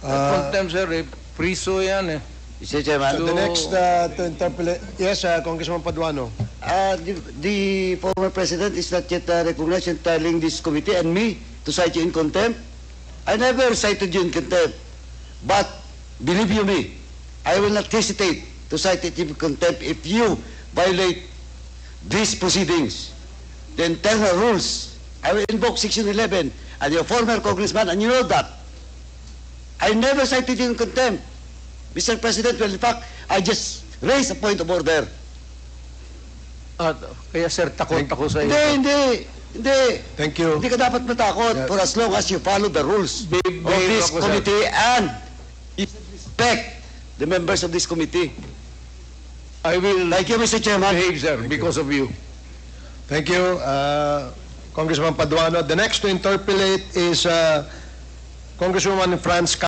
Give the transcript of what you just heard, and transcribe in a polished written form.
Contempt, sir, priso yan eh. Mr. Chairman. The next to interpolate, yes, Congressman Paduano. The former president is not yet recognized in telling this committee and me to cite you in contempt. I never cited you in contempt. But, believe you me, I will not hesitate to cite it in contempt if you violate these proceedings. The internal rules. I will invoke Section 11 and your former congressman, and you know that. I never cited you in contempt. Mr. President, well, in fact, I just raised a point of order. Kaya sir, takot ako sa iyo. Hindi. Thank you. Hindi ka dapat matakot for as long as you follow the rules of this ako, sir. committee and you respect the members of this committee. I will Thank you, Mr. Chairman. behave, sir, because of you. Thank you, Congressman Paduano. The next to interpolate is Congresswoman Franz